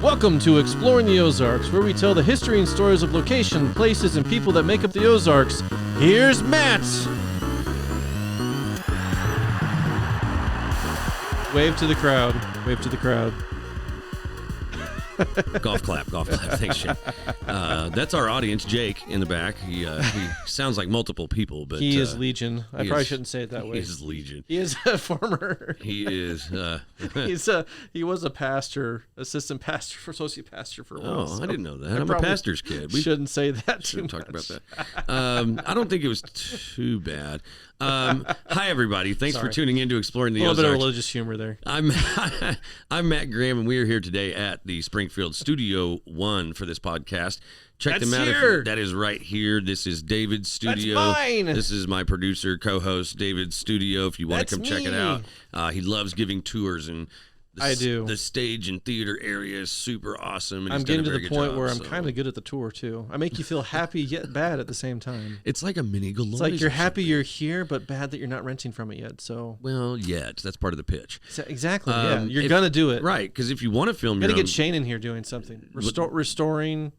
Welcome to Exploring the Ozarks, where we tell the history and stories of location, places, and people that make up the Ozarks. Here's Matt! Wave to the crowd. Wave to the crowd. Golf clap. Thanks, Shane. That's our audience, Jake, in the back. He sounds like multiple people, but he is Legion. I probably shouldn't say it that way. He is Legion. He is a former. He is. He was a pastor, assistant pastor, associate pastor for a while. Oh, so I didn't know that. I'm a pastor's kid. We shouldn't say that too much. Talk about that. I don't think it was too bad. Hi, everybody. Thanks for tuning in to Exploring the Ozarks. A little bit of religious humor there. I'm Matt Graham, and we are here today at the Springfield Studio 1 for this podcast. Check them out. That is right here. This is David's studio. That's mine. This is my producer, co-host, David's studio. If you want to come check it out. He loves giving tours, and the stage and theater area is super awesome. And I'm getting to the point where I'm kind of good at the tour, too. I make you feel happy yet bad at the same time. It's like a mini Galois. It's like you're happy you're here, but bad that you're not renting from it yet. So yet. That's part of the pitch. Exactly, yeah. You're going to do it. Right, because if you want to film your own... Got to get Shayne in here doing something. Restoring...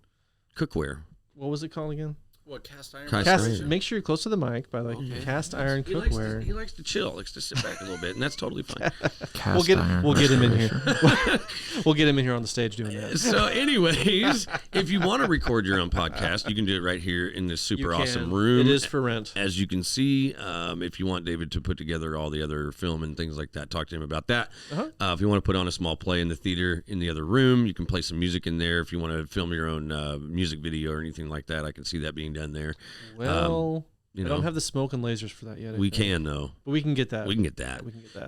Cookware. What was it called again? What, cast iron? Make sure you're close to the mic by cast iron cookware. He likes to chill, likes to sit back a little bit, and that's totally fine. We'll get him in here. We'll get him in here on the stage doing that. So anyways, if you want to record your own podcast, you can do it right here in this super awesome room. It is for rent. As you can see, if you want David to put together all the other film and things like that, talk to him about that. If you want to put on a small play in the theater in the other room, you can play some music in there. If you want to film your own music video or anything like that, I can see that being done there. Well, I don't have the smoke and lasers for that yet. We can, though. But we can get that.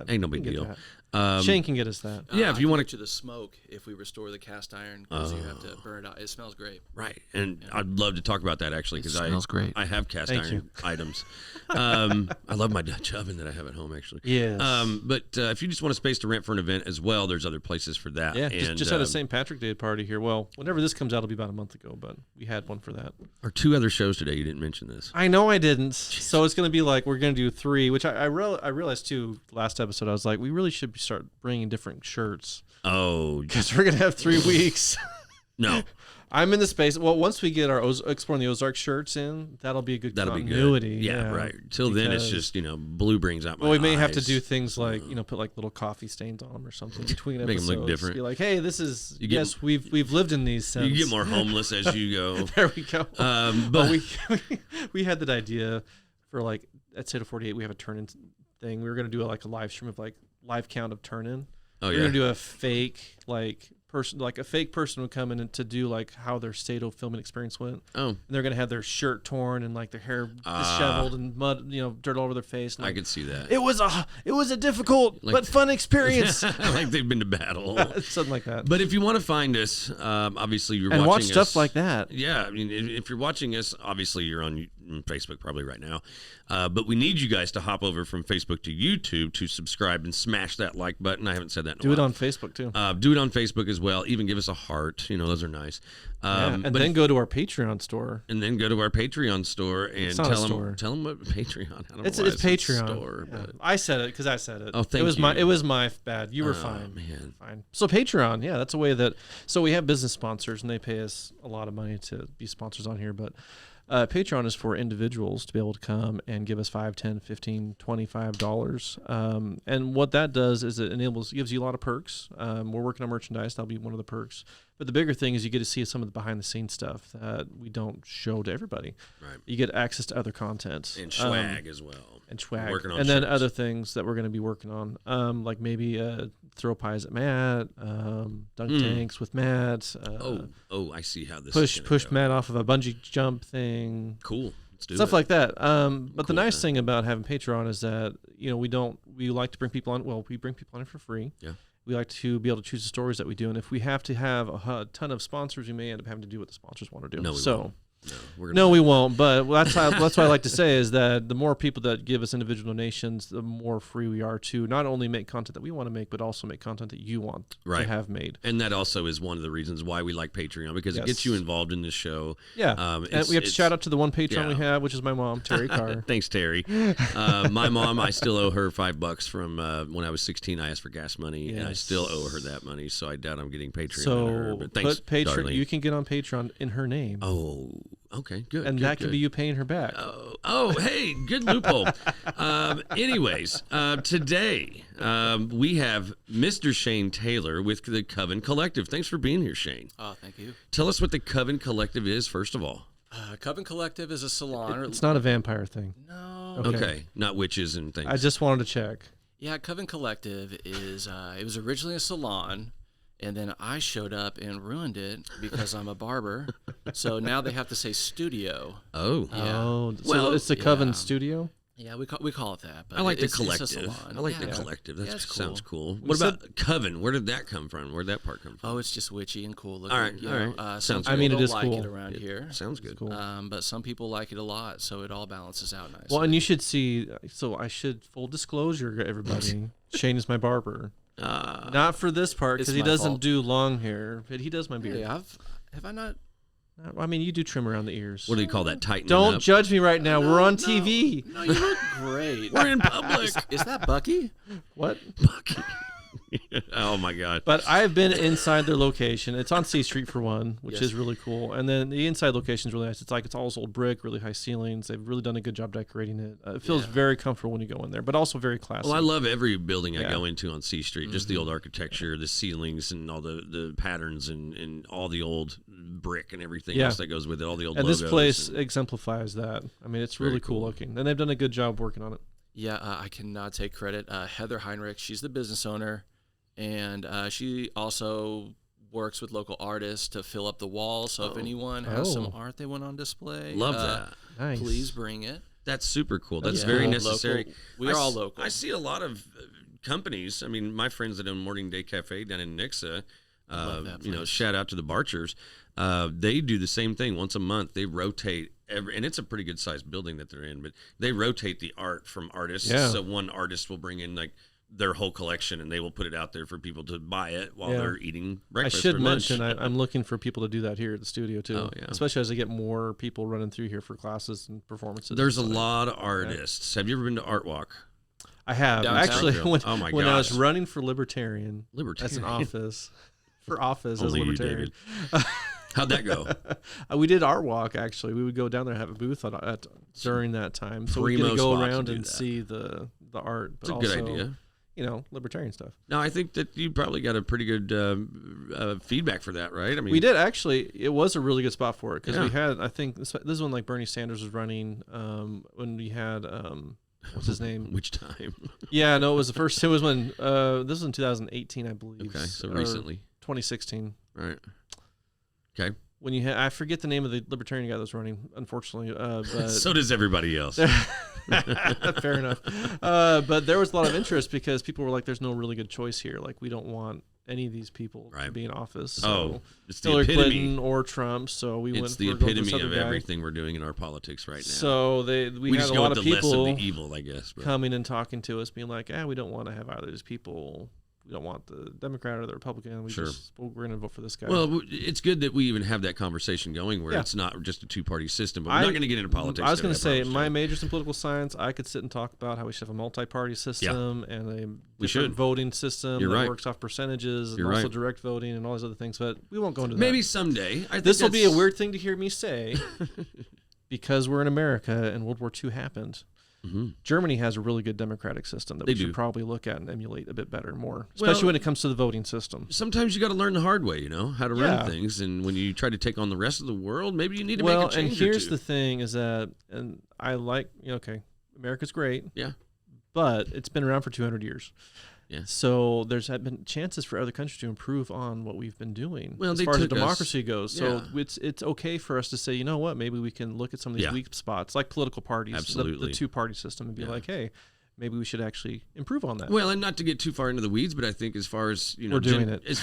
Ain't no big deal. Shayne can get us that. Yeah, if you want to the smoke, if we restore the cast iron, because you have to burn it out. It smells great. Right, and I'd love to talk about that actually, because I have cast iron items. I love my Dutch oven that I have at home actually. Yes. But if you just want a space to rent for an event as well, there's other places for that. Yeah, and, just had a St. Patrick's Day party here. Well, whenever this comes out, it'll be about a month ago, but we had one for that. Our 2 other shows today, you didn't mention this. I know I didn't. Jeez. So it's going to be like we're going to do 3, which I realized too last episode. I was like, we really should start bringing different shirts. Oh, because we're going to have 3 weeks. No. I'm in the space. Well, once we get our Exploring the Ozarks shirts in, that'll be a good continuity. Be good. Yeah, right. Till then, it's just, blue brings out my we may eyes. have to do things like, put like little coffee stains on them or something between episodes. Make them look different. Be like, hey, this is, we've lived in these since. You get more homeless as you go. There we go. But we had that idea for like, at State of 48, we have a turn-in thing. We were going to do a live stream of live count of turn-in. We're going to do a fake, person, a fake person would come in to do how their Stato filming experience went. Oh, and they're gonna have their shirt torn and their hair disheveled and mud, dirt all over their face. And, I could see that. It was a difficult but fun experience. Like they've been to battle, something like that. But if you want to find us, obviously you're watching watch us. Stuff like that. Yeah, I mean, if you're watching us, obviously you're on Facebook probably right now. But we need you guys to hop over from Facebook to YouTube to subscribe and smash that like button. I haven't said that in a while. Do it on Facebook too. Do it on Facebook as well. Even give us a heart. Those are nice. And then go to our Patreon store. And then go to our Patreon store and tell them what Patreon. I don't know why it's Patreon. Store, but I said it because I said it. Oh, thank you. It was my bad. You were fine. Man. Fine. So Patreon, that's a way that. So we have business sponsors and they pay us a lot of money to be sponsors on here, but. Patreon is for individuals to be able to come and give us $5, $10, $15, $25. And what that does is it gives you a lot of perks. We're working on merchandise. That'll be one of the perks. But the bigger thing is you get to see some of the behind-the-scenes stuff that we don't show to everybody. Right. You get access to other content. And swag as well. And swag. Working on and shirts. then other things that we're going to be working on, like maybe throw pies at Matt, dunk tanks with Matt. I see how this push go. Matt off of a bungee jump thing. Cool. Let's do stuff it. like that. But the nice thing about having Patreon is that we like to bring people on. Well, we bring people on for free. Yeah. We like to be able to choose the stories that we do, and if we have to have a ton of sponsors, we may end up having to do what the sponsors want to do. No, we so won't. No, we won't. But that's what I like to say is that the more people that give us individual donations, the more free we are to not only make content that we want to make, but also make content that you want to have made. And that also is one of the reasons why we like Patreon, because it gets you involved in this show. Yeah. And we have to shout out to the one Patreon we have, which is my mom, Terry Carr. Thanks, Terry. My mom, I still owe her $5 from when I was 16. I asked for gas money, and I still owe her that money. So I doubt I'm getting Patreon. So on her, but thanks, Patreon. darling. You can get on Patreon in her name. Oh, okay, good. And that could be you paying her back. Oh, hey, good loophole. Anyways, today we have Mr. Shayne Taylor with the Coven Collective. Thanks for being here, Shayne. Oh, thank you. Tell us what the Coven Collective is, first of all. Coven Collective is a salon. It's not a vampire thing. No. Okay, not witches and things. I just wanted to check. Yeah, Coven Collective is, it was originally a salon, and then I showed up and ruined it because I'm a barber. So now they have to say studio. Oh. Yeah. Oh, so it's the Coven Studio? Yeah, we call it that. But I like the it's a collective. salon. I like the collective. That it's cool. sounds cool. What about Coven? Where did that come from? Where'd that part come from? Oh, it's just witchy and cool looking. All right. Some Sounds people good. don't It is like cool. it around here. Sounds good. Cool. But some people like it a lot, so it all balances out nicely. Well, and you should see. So I should full disclosure, everybody. Shayne is my barber. Not for this part because he doesn't do long hair, but he does my beard. Hey, have I not? I mean, you do trim around the ears. What do you call that? Tightening Don't up? judge me right now. We're on TV. No, you look great. We're in public. Is that Bucky? What? Bucky. Oh my God! But I've been inside their location. It's on C Street for one, which is really cool. And then the inside location is really nice. It's all old brick, really high ceilings. They've really done a good job decorating it. It feels very comfortable when you go in there, but also very classy. Well, I love every building I go into on C Street. Just the old architecture, the ceilings, and all the patterns, and all the old brick and everything else that goes with it. All the old logos. This place exemplifies that. I mean, it's really cool looking, and they've done a good job working on it. Yeah, I cannot take credit. Heather Heinrich, she's the business owner. And she also works with local artists to fill up the walls. So if anyone has some art they want on display, love that. Nice. Please bring it. That's super cool. That's very necessary. Local. We're all local. I see a lot of companies. I mean, my friends that own Morning Day Cafe down in Nixa, shout out to the Barchers. They do the same thing once a month. They rotate and it's a pretty good sized building that they're in, but they rotate the art from artists. Yeah. So one artist will bring in their whole collection, and they will put it out there for people to buy it while they're eating breakfast. I should or lunch. mention I'm looking for people to do that here at the studio too, especially as I get more people running through here for classes and performances. There's a lot of artists. Have you ever been to Art Walk? I have. Downtown? Actually, when I was gosh. running for Libertarian as an office, as a Libertarian. How'd that go? We did Art Walk, actually. We would go down there and have a booth during that time. So we could go around and see the art. But it's a good idea. Libertarian stuff. No, I think that you probably got a pretty good feedback for that, right? I mean, we did actually. It was a really good spot for it because we had. I think this is when Bernie Sanders was running. When we had what's his name? Which time? Yeah, no, it was the first. It was when this was in 2018, I believe. Okay, so recently. 2016. Right. Okay. When you I forget the name of the Libertarian guy that was running, unfortunately. But so does everybody else. Fair enough. But there was a lot of interest because people were like, there's no really good choice here. Like, we don't want any of these people to be in office. So it's the Hillary epitome. Clinton or Trump. So we went It's the epitome of everything we're doing in our politics right now. So we had just a go lot with of the less people of the evil, I guess, coming and talking to us, being like, we don't want to have either of these people. We don't want the Democrat or the Republican. We're going to vote for this guy. Well, it's good that we even have that conversation going where it's not just a two-party system, but we're not going to get into politics. I was going to say, my major's in political science. I could sit and talk about how we should have a multi-party system and a different voting system that works off percentages and also direct voting and all these other things, but we won't go into that. Maybe someday. This will be a weird thing to hear me say because we're in America and World War II happened. Mm-hmm. Germany has a really good democratic system that we should probably look at and emulate a bit better, especially when it comes to the voting system. Sometimes you got to learn the hard way, how to run things, and when you try to take on the rest of the world, maybe you need to make a change. And here's the thing: is that, and I like, America's great, but it's been around for 200 years. Yeah. So there's been chances for other countries to improve on what we've been doing as far as democracy goes. So it's okay for us to say, you know what, maybe we can look at some of these weak spots, like political parties, the two-party system, and be like, hey, maybe we should actually improve on that. Well, and not to get too far into the weeds, but I think as far as we're doing it. as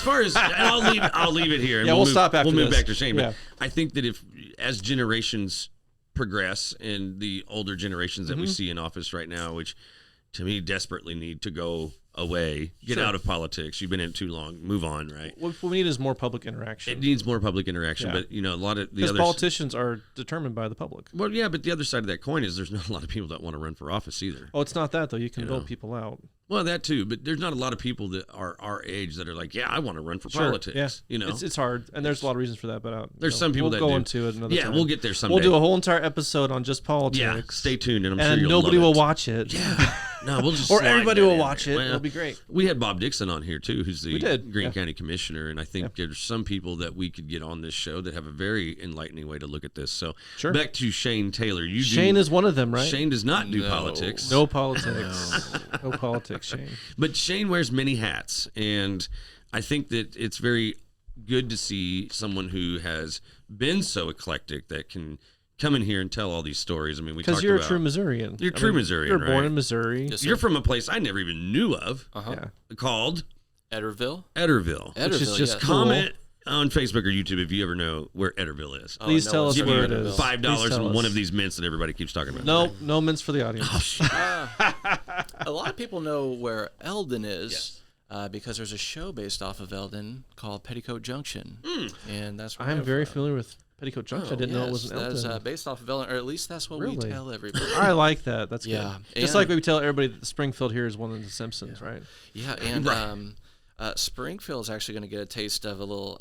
far as I'll leave it here. And we'll stop after We'll move this. back to Shayne. Yeah. But I think that as generations progress and the older generations that we see in office right now, which to me desperately need to go away, get out of politics. You've been in it too long. Move on, right? What we need is more public interaction. It needs more public interaction, Yeah. but a lot of the Because other politicians are determined by the public. Well, yeah, but the other side of that coin is there's not a lot of people that want to run for office either. Oh, it's not that though. You can vote people out. Well, that too, but there's not a lot of people that are our age that are like, yeah, I want to run for Sure, politics. Yeah. It's hard, and there's a lot of reasons for that. But there's some people we'll that go do. into it another time. Yeah, we'll get there someday. We'll do a whole entire episode on just politics. Yeah, stay tuned, and I'm sure and you'll nobody love will it. watch it. Yeah, no, we'll just or slide everybody that will in watch there. it. Well, It'll be great. We had Bob Dixon on here too, who's the Greene Yeah. County Commissioner, and I think there's some people that we could get on this show that have a very enlightening way to look at this. So Sure. back to Shayne Taylor. Shayne is one of them, right? Shayne does not do No. politics. No politics. No politics, Shayne. But Shayne wears many hats, and I think that it's very good to see someone who has been so eclectic that can come in here and tell all these stories. I mean, we talked Because you're about a true Missourian. You're a true Missourian, You're born right? in Missouri. Yes, You're sir. from a place I never even knew of, Yeah. called Ederville. Ederville. Which is just yes. cool. Comment on Facebook or YouTube if you ever know where Ederville is. Please no, tell it's us not where it Ederville. is. $5 Please tell and us. one of these mints that everybody keeps talking about. No mints for the audience. A lot of people know where Eldon is because there's a show based off of Eldon called Petticoat Junction, and that's where I'm I'm very from. familiar with Petticoat Junction. I didn't know it was an That's Elton. based off of Eldon, or at least that's what we Really? tell everybody. I like that. That's Yeah. good. Just And- like we tell everybody that Springfield here is one of the Simpsons, right? Yeah, and Springfield's actually going to get a taste of a little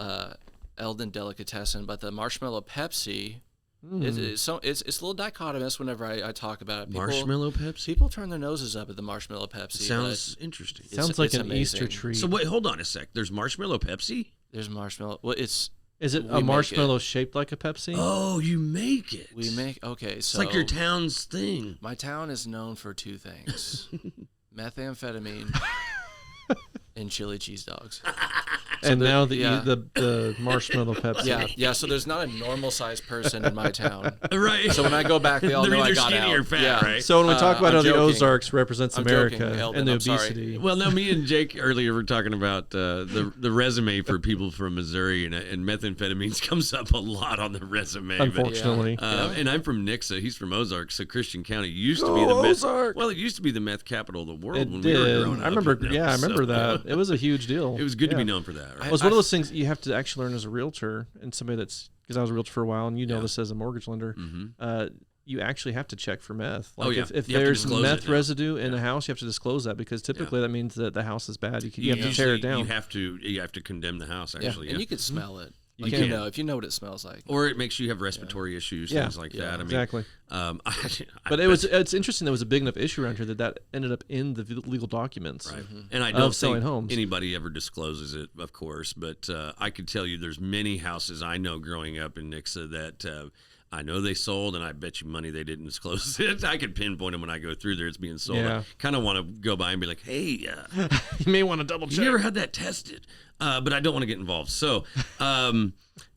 Eldon delicatessen, but the marshmallow Pepsi. It's a little dichotomous whenever I talk about it. Marshmallow Pepsi? People turn their noses up at the marshmallow Pepsi. Sounds interesting. Sounds like it's an amazing. Easter treat. So wait, hold on a sec. There's marshmallow Pepsi? There's marshmallow. Well, is it we a make marshmallow shaped like a Pepsi? Oh, you make it. we make okay. It's So like your town's thing. my town is known for two things: methamphetamine and chili cheese dogs. and now the yeah. the marshmallow Pepsi. Yeah. So there's not a normal sized person in my town. Right. So when I go back, they all They're know I either got skinny out. or fat, yeah. right? So when we talk about I'm how the joking. Ozarks represents I'm America joking, Eldon, and the I'm sorry. obesity. Well, no, me and Jake earlier were talking about the resume for people from Missouri, and methamphetamines comes up a lot on the resume. but, Unfortunately, and I'm from Nixa. He's from Ozarks. So Christian County used to be the meth. Ozark! Well, it used to be the meth capital of the world it when we were did. growing up. I remember. you know, Yeah, I remember so- that. It was a huge deal. It was good to Yeah. be known for that. It Right? was one of those things you have to actually learn as a realtor and somebody that's because I was a realtor for a while, and you know this as a mortgage lender. You actually have to check for meth. Like if You have to there's disclose meth it now. residue in a house, you have to disclose that because typically that means that the house is bad. You have to tear it down. You have to condemn the house. Actually, And you can smell it. You Like, can. if you know what it smells like. or it makes you have respiratory issues, Yeah. things like that. I mean, Exactly. But It's interesting that it was a big enough issue around here that ended up in the legal documents. Right. And I Of don't selling think homes. anybody ever discloses it, of course, but I could tell you there's many houses I know growing up in Nixa that I know they sold, and I bet you money they didn't disclose it. I could pinpoint them when I go through there. It's being sold. Yeah. I kind of want to go by and be like, hey, You may want to double check. you ever had that tested? But I don't want to get involved. So,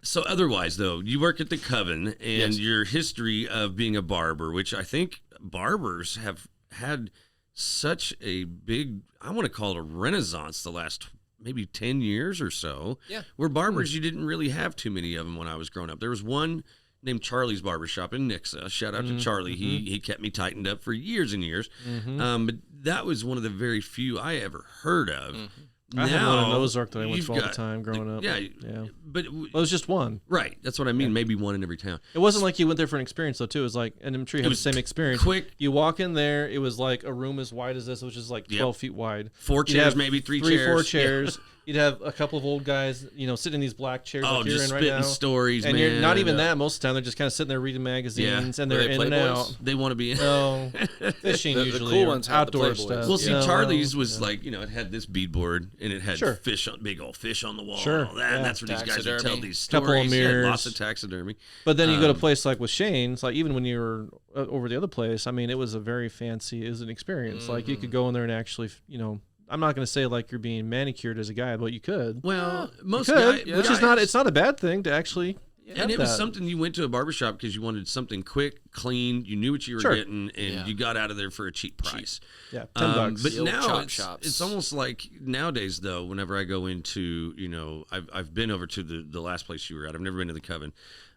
so otherwise, though, you work at the Coven, and your history of being a barber, which I think barbers have had such a big, I want to call it a renaissance the last maybe 10 years or so. Yeah. Where barbers, you didn't really have too many of them when I was growing up. There was one named Charlie's Barbershop in Nixa. Shout out to Charlie. He kept me tightened up for years and years. But that was one of the very few I ever heard of. I had one in Now, Ozark that I went you've to all the got time growing up. Yeah, Yeah. but Well, it was just one. right. That's what I mean. Maybe one in every town. It wasn't like you went there for an experience though, too. It was like, and I'm sure you had the was same experience. quick. You walk in there, it was like a room as wide as this, which is like 12 feet wide. 4 You'd chairs, have maybe 3 4 chairs. chairs. You'd have a couple of old guys, sitting in these black chairs Oh, like you're just in right spitting now. stories, and man. you're not even that most of the time. They're just kind of sitting there reading magazines, and they're Were they in and Playboys? out. They want to be in. No, fishing The usually. cool or ones have the outdoor Playboys. stuff. Well, see, you know? Charlie's was like, it had this beadboard, and it had Sure. fish on, big old fish on the wall. Sure, And all that. yeah. And that's where these guys would tell Taxidermy. these stories. Couple of mirrors. Yeah, lots of taxidermy. But then you go to a place like with Shayne's, like even when you were over the other place, I mean, it was a very fancy, it was an experience. Like you could go in there and actually, I'm not going to say like you're being manicured as a guy, but you could. Well, You most could, guys, which is not, it's not a bad thing to actually, And it was something you went to a barbershop because you wanted something quick, clean. You knew what you were getting, and you got out of there for a cheap price. Yeah, $10. But now it's almost like nowadays, though, whenever I go into, I've been over to the last place you were at. I've never been to the Coven.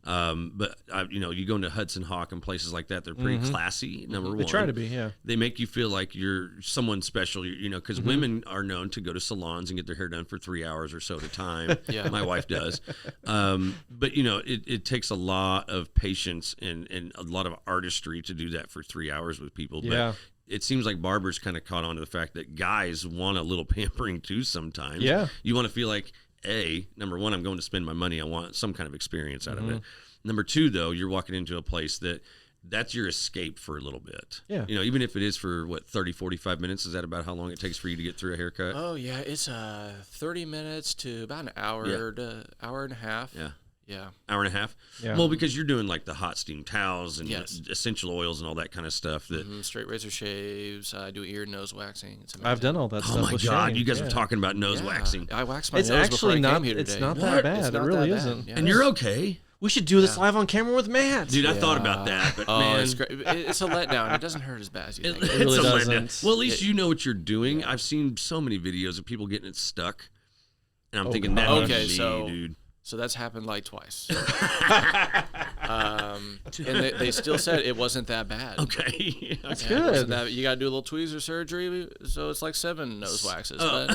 But you go into Hudson Hawk and places like that. They're pretty classy. Number one, they try to be. Yeah, they make you feel like you're someone special. Because women are known to go to salons and get their hair done for 3 hours or so at a time. Yeah, my wife does. But it takes a lot of patience and a lot of artistry to do that for 3 hours with people. But it seems like barbers kind of caught on to the fact that guys want a little pampering too sometimes. Yeah, you want to feel like, number one, I'm going to spend my money. I want some kind of experience out of it. Number two, though, you're walking into a place that's your escape for a little bit. Yeah. Even if it is for 30, 45 minutes, is that about how long it takes for you to get through a haircut? Oh yeah, it's 30 minutes to about an hour to hour and a half. Yeah. Yeah. Hour and a half? Yeah. Well, because you're doing like the hot steam towels and essential oils and all that kind of stuff. That straight razor shaves. I do ear and nose waxing. It's I've done all that stuff. Oh my God, Shayne. you guys were talking about nose waxing. I waxed my nose before I came here today. It's not that bad. It really isn't. Yeah. And you're okay. We should do this live on camera with Matt. Dude, I thought about that, but man. It's great. It's a letdown. It doesn't hurt as bad as you think. It really doesn't. Well, at least you know what you're doing. Yeah. I've seen so many videos of people getting it stuck. And I'm thinking, that ain't me, dude. So that's happened like twice. And they still said it wasn't that bad. Okay. That's good. You got to do a little tweezer surgery, so it's like 7 nose waxes. But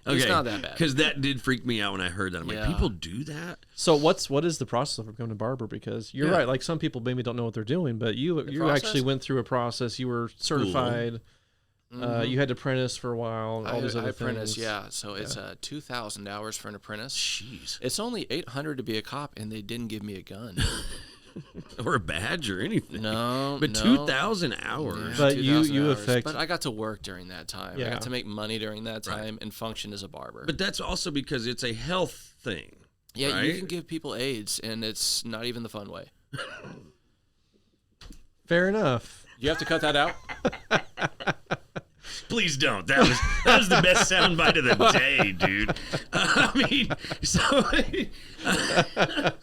it's not that bad. Because that did freak me out when I heard that. I'm like, people do that? So what is the process of becoming a barber? Because you're right, like some people maybe don't know what they're doing, but you actually went through a process. You were certified. Cool. You had to apprentice for a while. All those other apprentice, things. yeah. So it's 2,000 hours for an apprentice. Jeez. It's only 800 to be a cop, and they didn't give me a gun or a badge or anything. No, but 2,000 hours. Yeah, but 2,000 hours. But I got to work during that time. Yeah. I got to make money during that time and function as a barber. But that's also because it's a health thing. Yeah, right? You can give people AIDS, and it's not even the fun way. Fair enough. You have to cut that out. Please don't. That was the best soundbite of the day, dude.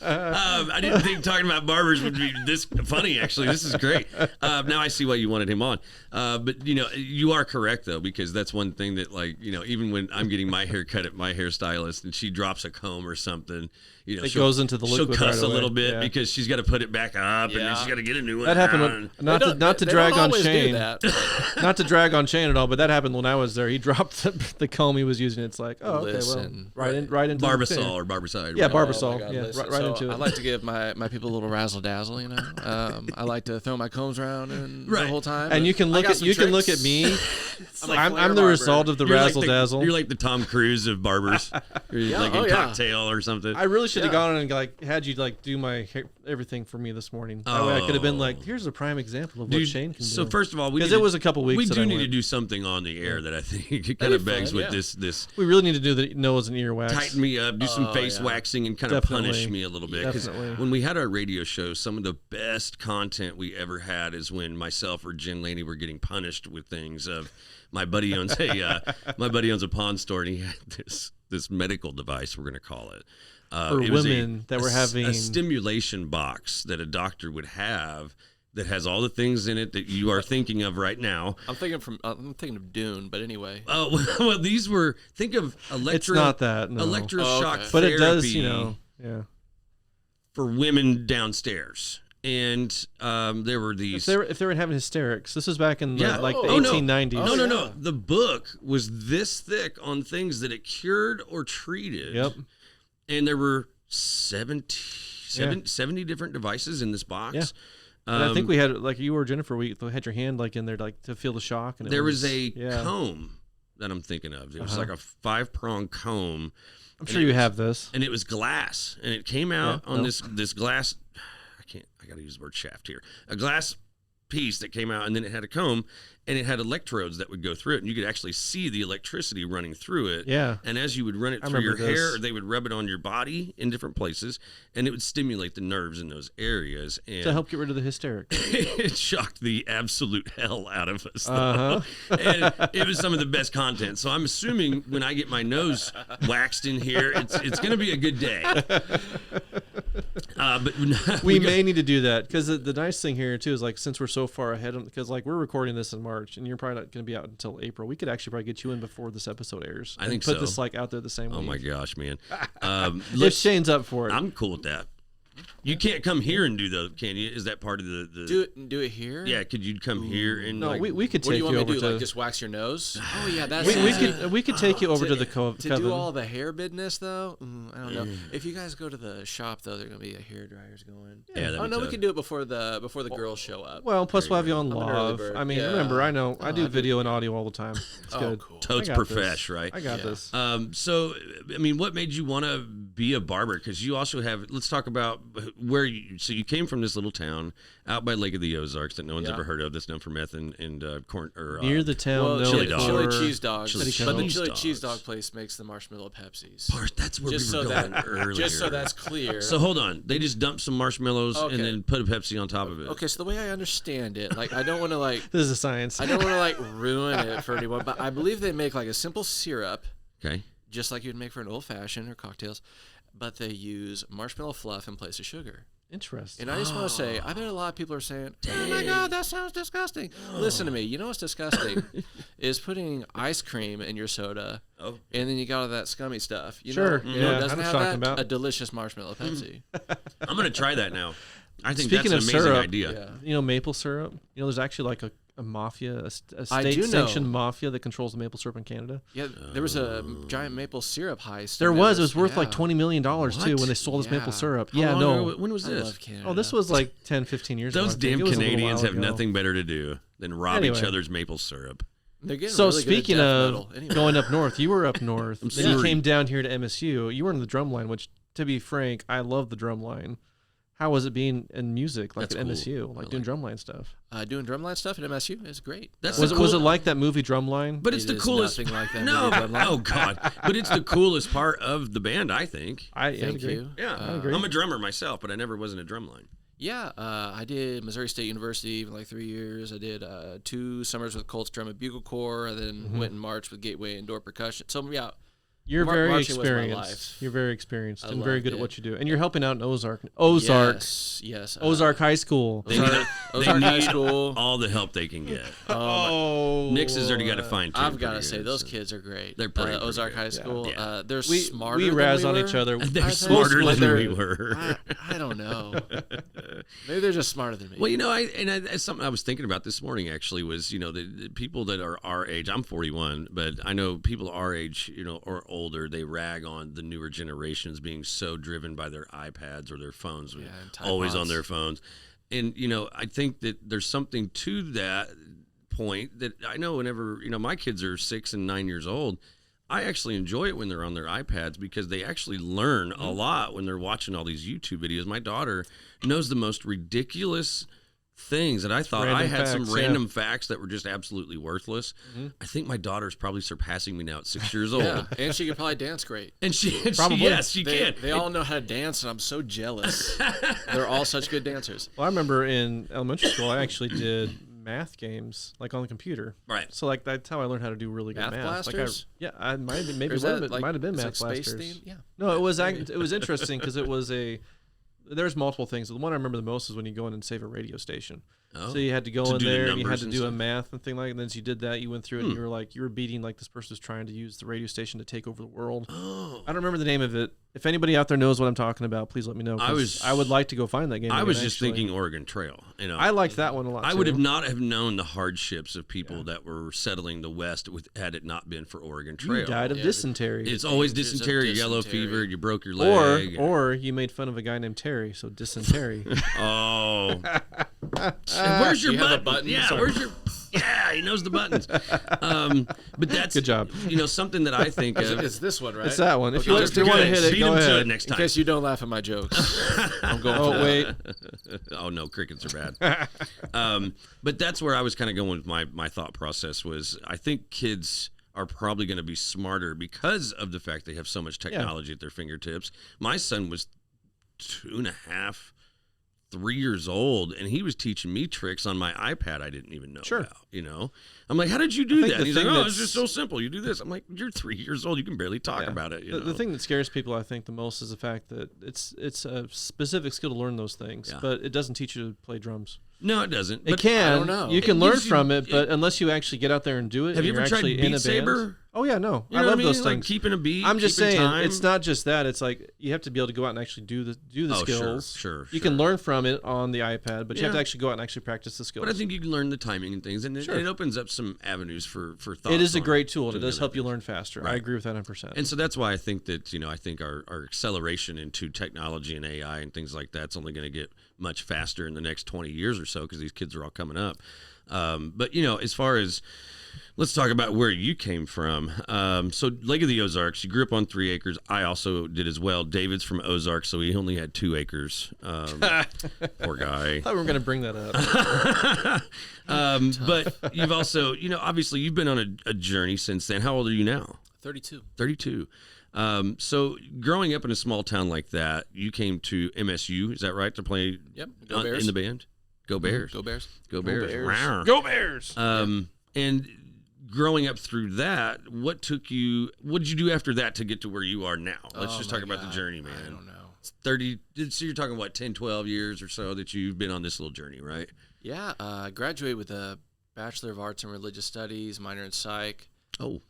I didn't think talking about barbers would be this funny. Actually, this is great. Now I see why you wanted him on. But you are correct though, because that's one thing that, like, even when I'm getting my hair cut at my hairstylist and she drops a comb or something, it goes into the liquid. She'll cuss right a little bit because she's got to put it back up and then she's got to get a new one. That happened. Not to drag on Shayne. Not to drag on Shayne at all, but that happened when I was there. He dropped the comb he was using. It's like, okay, right into Barbasol or Barbicide. Yeah, Barbasol. Right so into it. I like to give my people a little razzle dazzle. I like to throw my combs around and the whole time. And you can look at me. I'm the result of the razzle dazzle. You're like the Tom Cruise of barbers. You're like in Cocktail or something. I really should have gone and had you do my hair, everything for me this morning. That way I could have been like, here's a prime example of what Shayne can do. So first of all, because it was a couple weeks. We do need to do something on the air that I think it kind of begs with this. We really need to do the nose and ear wax. Tighten me up, do some face waxing, and kind of punish me a little bit. Because when we had our radio show, some of the best content we ever had is when myself or Jen Laney were getting punished with things. My buddy owns a pawn store, and he had this medical device, we're going to call it. For women that were having a stimulation box that a doctor would have that has all the things in it that you are thinking of right now. I'm thinking of Dune, but anyway. Oh well, these were think of It's not that electroshock therapy, but it does, for women downstairs. And there were these. If they were having hysterics, this was back in the 1890s. No. The book was this thick on things that it cured or treated. Yep. And there were 70 different devices in this box. Yeah. And I think we had, like you or Jennifer, we had your hand in there to feel the shock. And there was a comb that I'm thinking of. It was like a 5-prong comb. I'm sure you have this. And it was glass, and it came out on this glass. I got to use the word shaft here. A glass piece that came out, and then it had a comb, and it had electrodes that would go through it, and you could actually see the electricity running through it. Yeah. And as you would run it through your hair, or they would rub it on your body in different places, and it would stimulate the nerves in those areas. And to help get rid of the hysterics. It shocked the absolute hell out of us, though. And it was some of the best content. So I'm assuming when I get my nose waxed in here, it's going to be a good day. But we may need to do that because the nice thing here too is like since we're so far ahead, because like we're recording this in March and you're probably not going to be out until April. We could actually probably get you in before this episode airs. I think put so. this like out there the same week. Oh my gosh, man! If Shayne's up for it, I'm cool with that. You can't come here and do those, can you? Is that part of the do it here? Yeah, could you come here and no, like, we could What do take you want you me over to do? to. Like just wax your nose? Oh yeah, that's we could take you over to the to Coven. do all the hair business though. I don't know. If you guys go to the shop though, there are gonna be hair dryers going. Yeah, that'd oh be no, we tough. can do it before the girls show up. Well, plus we'll have you on I'm an early live. bird. I mean, Yeah. remember, I know I do video and audio all the time. It's good. Cool. Totes I got profesh, this. right? I got this. So, I mean, what made you want to be a barber? Because you also have. Let's talk about where you. So you came from this little town out by Lake of the Ozarks that no one's ever heard of. That's known for meth and corn or Near the town, Well, known chili for- dog. chili cheese dogs, Chili but the cheese chili dogs. cheese dog place makes the marshmallow Pepsis. That's where Just we were so going that earlier. just so that's clear. So hold on, they just dumped some marshmallows Okay. and then put a Pepsi on top of it. Okay, so the way I understand it, like I don't want to like This is a science. I don't want to like ruin it for anyone, but I believe they make like a simple syrup, Okay. just like you'd make for an old fashioned or cocktails, but they use marshmallow fluff in place of sugar. Interesting. And I just want to say, I bet a lot of people are saying, "Oh my God, that sounds disgusting." Listen to me. You know what's disgusting is putting ice cream in your soda, and then you got all that scummy stuff. You Sure. know, Yeah, you know, I it know doesn't what have you're that. talking about. A delicious marshmallow Pepsi. I'm gonna try that now. I think Speaking that's of an amazing syrup, idea. Yeah. You know maple syrup. You know, there's actually like a mafia, a I do know. state-sanctioned mafia that controls the maple syrup in Canada. Yeah, there was a giant maple syrup heist. There and was. It was worth like yeah. $20 million too What? when they sold us maple Yeah. syrup. How Yeah, long no. ago- When was I this? love Canada. Oh, this was like 10, 15 years ago. Those I think. damn It was a little Canadians while have ago. nothing better to do than rob each Anyway. other's maple syrup. They're getting So really good at speaking death of metal. Anyway. going up north, you were up north. Then you sorry. came down here to MSU. You were in the drum line, which, to be frank, I love the drum line. How was it being in music, like That's at cool. MSU, like I doing like drumline stuff? Doing drumline stuff at MSU is great. That's Was the it was cool- it like that movie Drumline? But it's It the is coolest. nothing like that No, movie, Drumline. oh god! But it's the coolest part of the band, I think. I Thank agree. you. Yeah, I agree. I'm a drummer myself, but I never was in a drum line. Yeah, I did Missouri State University for like 3 years. I did 2 summers with Colts Drum and Bugle Corps, and then went and marched with Gateway Indoor Percussion. So yeah, You're very marching was my experienced. life. You're very experienced I and very loved good at it. what you do. And you're helping out in Ozark. Yes. Ozark High School. They need, Ozark High need School. all the help they can get. Oh, Nix has already got to find. I've got to say, those kids are great. They're pretty Ozark good. High School. Yeah. They're We smarter. we than razz we on were. each other. They're I smarter suppose than they're- we were. I don't know. Maybe they're just smarter than me. Well, you know, that's something I was thinking about this morning. Actually, was the people that are our age. I'm 41, but I know people our age, or older. They rag on the newer generations being so driven by their iPads or their phones, and always on Tide their phones. And I think that there's something to that point that I know. Whenever my kids are 6 and 9 years old, I actually enjoy it when they're on their iPads because they actually learn a lot when they're watching all these YouTube videos. My daughter knows the most ridiculous things that I thought Random I had some facts, yeah. random facts that were just absolutely worthless. I think my daughter's probably surpassing me now at 6 years old. yeah, and she could probably dance great. And she Probably. yes, she They, can. they all know how to dance, and I'm so jealous. They're all such good dancers. Well, I remember in elementary school, I actually did math games like on the computer. Right. So like that's how I learned how to do really good Math math. blasters? I might have been, maybe Or is it that, like- might have been it's math like space blasters. themed? Yeah. No, it was interesting because it was there's multiple things. The one I remember the most is when you go in and save a radio station. Oh. So you had to go To in do the there and you had numbers to and do a stuff? math and thing like that. And then as you did that, you went through it and you were beating like this person was trying to use the radio station to take over the world. Oh. I don't remember the name of it. If anybody out there knows what I'm talking about, please let me know. 'cause I would like to go find that game. I again, was just actually. thinking Oregon Trail. I liked that one a lot. I would too. have not have known the hardships of people that were settling the West had it not been for Oregon Trail. You died of Yeah, dysentery. It's always dangers of dysentery, yellow dysentery. fever, you broke your leg. Or you made fun of a guy named Terry, so dysentery. Oh. And where's your you have a button? button? Yeah, Sorry. where's your Yeah, he knows the buttons. But that's Good job. Something that I think of. It's this one, right? It's that one. If Okay, you just want to good. hit it, Beat go him to ahead. it next In time. case you don't laugh at my jokes, I'm going. Oh for that. wait, Oh no, crickets are bad. But that's where I was kind of going with my thought process was I think kids are probably going to be smarter because of the fact they have so much technology at their fingertips. My son was 2.5, 3 years old, and he was teaching me tricks on my iPad I didn't even know Sure. about, I'm like, how did you do that? And he's like, thing oh, it's just so simple. You do this. I'm like, you're 3 years old. You can barely talk about it. The thing that scares people, I think, the most is the fact that it's a specific skill to learn those things, but it doesn't teach you to play drums. No, it doesn't. It can. I don't know. You can learn from it, but unless you actually get out there and do it, have you ever tried Beat Saber? Oh yeah, no, You know I love what those Like things. keeping a beat. I'm just saying, time. it's not just that. It's like you have to be able to go out and actually do the skills. Sure. You can learn from it on the iPad, but you have to actually go out and actually practice the skills. But I think you can learn the timing and things, and it opens up some avenues for thoughts. It is a great it. tool, and it does help you learn faster. Right. I agree with that 100%. And so that's why I think that I think our acceleration into technology and AI and things like that's only going to get much faster in the next 20 years or so because these kids are all coming up. But as far as let's talk about where you came from. So Lake of the Ozarks, you grew up on 3 acres. I also did as well. David's from Ozarks, so he only had 2 acres. Poor guy. I thought we were going to bring that up. But you've also, obviously you've been on a journey since then. How old are you now? 32. 32. So growing up in a small town like that, you came to MSU, is that right, to play Go Bears. in the band? Go Bears. Go Bears. Go Bears. Rawr. Go Bears! And growing up through that, what did you do after that to get to where you are now? Let's just talk about the journey, man. I don't know. 30, so you're talking, 10, 12 years or so that you've been on this little journey, right? Yeah, I graduated with a Bachelor of Arts in Religious Studies, minor in Psych. Oh.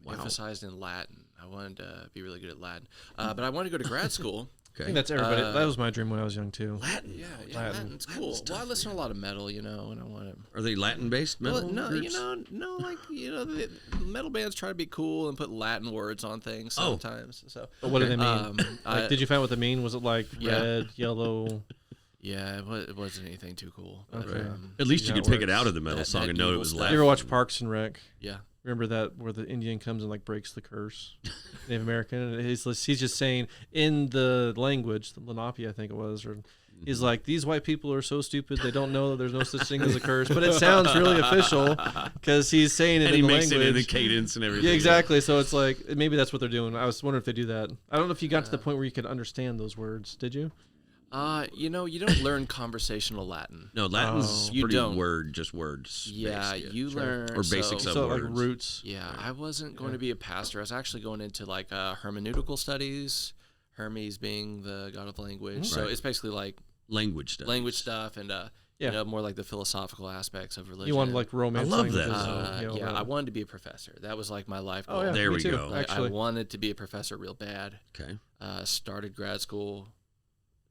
Emphasized in Latin. I wanted to be really good at Latin. But I wanted to go to grad school. I think that's everybody. That was my dream when I was young, too. Latin. Yeah, Latin's cool. Well, I listen to a lot of metal, and I want to. Are they Latin-based metal groups? The metal bands try to be cool and put Latin words on things sometimes. So, But what do they mean? Did you find what they mean? Was it like red, yellow? Yeah, it wasn't anything too cool. But, Okay. At least you could pick it out of the metal that- song that and know it evil was stuff. Latin. You ever watch Parks and Rec? Yeah. Remember that where the Indian comes and breaks the curse, Native American, and he's just saying in the language, the Lenape, I think it was, or he's like, these white people are so stupid they don't know that there's no such thing as a curse, but it sounds really official because he's saying it And in he the makes language. it in the cadence and everything. Yeah, exactly. So it's like maybe that's what they're doing. I was wondering if they do that. I don't know if you got to the point where you could understand those words. Did you? You don't learn conversational Latin. No, Latin's You pretty don't. just words. Yeah, based, you learn or basics So of like words. roots. Yeah, I wasn't going to be a pastor. I was actually going into hermeneutical studies. Hermes being the god of language. So Right. it's basically like language stuff. and more like the philosophical aspects of religion. You wanted like romance. I love that. languages, I wanted to be a professor. That was like my life goal. Oh yeah, There me we too, go. Like, I Actually, wanted to be a professor real bad. Okay. Started grad school.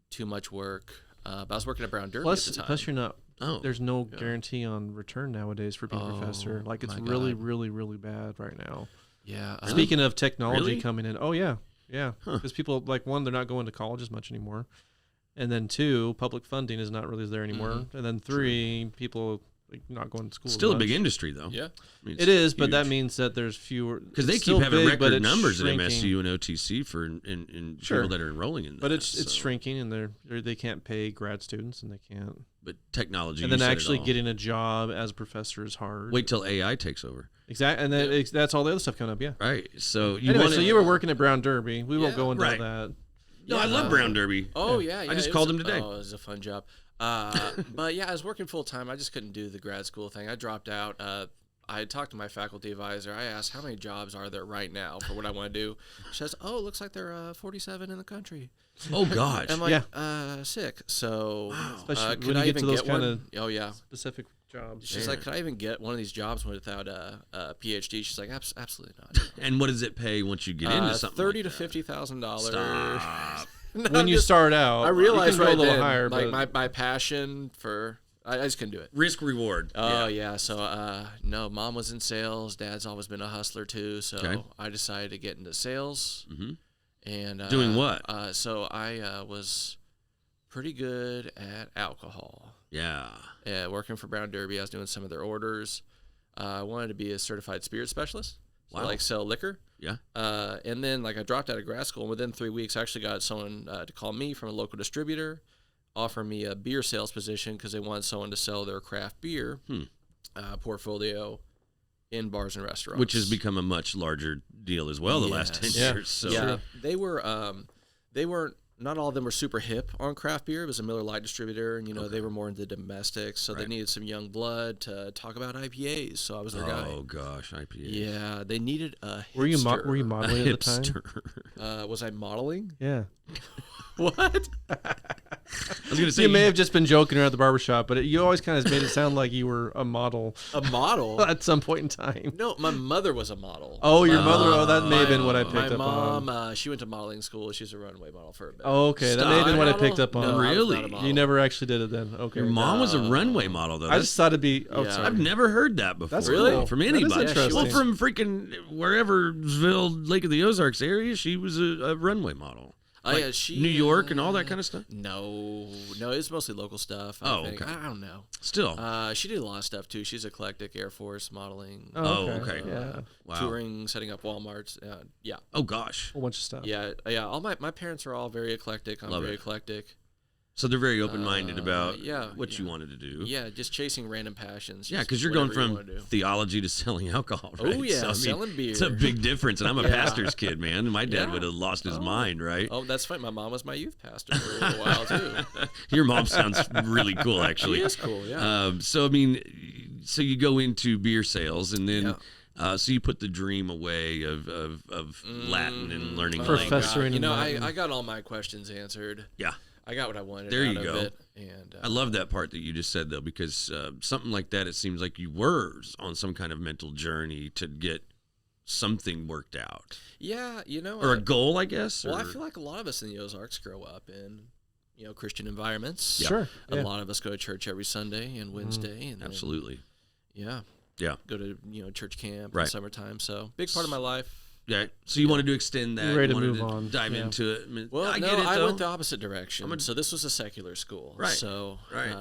Too much work. But I was working at Brown Derby plus at the time. plus you're not. Oh. There's no guarantee on return nowadays for being a professor. Like it's my really, God. really, really bad right now. Yeah. Speaking of technology Really? coming in, oh yeah, because people one, they're not going to college as much anymore, and then 2, public funding is not really there anymore, and then 3, people not going to school. Still as a big much. industry, though. Yeah. I mean, It is, but that huge. means that there's fewer Because they it's keep still having big, but record it's numbers shrinking. at MSU and OTC for in Sure. people that are enrolling in that. But it's so. shrinking, and they can't pay grad students, and they can't. But technology, And you then said it actually all. getting a job as a professor is hard. Wait till AI takes over. Exactly, and then that's all the other stuff coming up. Yeah. Right. So you Anyway, wanted, so you were working at Brown Derby. We won't Yeah. go into Right. that. No, I love Brown Derby. Oh yeah. I just it called was him today. Oh, it was a fun job. But yeah, I was working full time. I just couldn't do the grad school thing. I dropped out. I had talked to my faculty advisor. I asked, how many jobs are there right now for what I want to do? She says, oh, it looks like there are 47 in the country. Oh gosh. I'm like, sick. So Especially could when I you get even to those get one? kind Oh yeah. Specific jobs. She's like, could I even get one of these jobs without a PhD? She's like, absolutely not. And what does it pay once you get into something? $30,000 like to $50,000. Stop. When you start out, I realized you can right go a little then, higher, like but my passion for, I just couldn't do it. Risk reward. Oh yeah. So no, mom was in sales. Dad's always been a hustler too. So Okay. I decided to get into sales. Mhm. And Doing what? So I was pretty good at alcohol. Yeah. Working for Brown Derby, I was doing some of their orders. I wanted to be a certified spirit specialist. So Wow. sell liquor. Yeah. And then I dropped out of grad school, and within 3 weeks, I actually got someone to call me from a local distributor, offer me a beer sales position because they wanted someone to sell their craft beer portfolio in bars and restaurants, Which has become a much larger deal as well the last 10 Yes. Yeah. years. So yeah, they weren't not all of them were super hip on craft beer. It was a Miller Lite distributor, and they were more into domestics, so they needed some young blood to talk about IPAs. So I was their guy. Oh gosh, IPAs. Yeah, they needed a Were you hipster. were you modeling at the time? Was I modeling? Yeah. What? I was gonna say You may have just been joking around at the barbershop, but you always kind of made it sound like you were a model A model? at some point in time. No, my mother was a model. Oh, your mother. Oh, that may have been what I My picked up on. mom, she went to modeling school. She was a runway model for a bit. Oh, okay. That may have been what I picked up on. No, I was Really? not a model. You never actually did it then. Okay. your mom was a runway model though. I just thought it'd be. Oh, Yeah. sorry. I've never heard that before. That's Really? cool. From That is anybody. interesting. Well, from freaking whereversville, Lake of the Ozarks area, she was a runway model. Oh, Like yeah, she New York and all that kind of stuff. No, it's mostly local stuff. Oh, I think. okay. I don't know. Still. She did a lot of stuff too. She's eclectic, Air Force modeling, Oh, okay. Yeah. Wow. touring, setting up Walmarts. Yeah, Oh gosh. A whole bunch of stuff. yeah. All my parents are all very eclectic. I'm Love very it. eclectic. So they're very open-minded about yeah, what you yeah. wanted to do. Yeah, just chasing random passions. Yeah, just because you're going whatever you from wanna do. theology to selling alcohol, right? Oh, yeah, So, I mean, selling beer. It's a big difference, and I'm a Yeah. pastor's kid, man. My dad Yeah. would have lost his mind, right? Oh, that's fine. My mom was my youth pastor for a little while too. Your mom sounds really cool, actually. She is cool. Yeah. So I mean, so you go into beer sales, and then Yeah. so you put the dream away of Latin and learning Oh, language. Professor in I got all my questions answered. Yeah. I got what I wanted There out you of go. it. And I love that part that you just said though, because something like that, it seems like you were on some kind of mental journey to get something worked out, yeah, or a goal, I guess. Well, I or- feel like a lot of us in the Ozarks grow up in Christian environments. Sure. A Yeah. lot of us go to church every Sunday and Wednesday, and then, Absolutely. yeah, Yeah. go to church camp Right. in summertime. So big part of my life. Yeah. So you wanted to extend that. You're ready you to wanted move on. Dive Yeah. into it. I mean, Well, I no, get it I though. went the opposite direction. So this was a secular school. Right. So Right.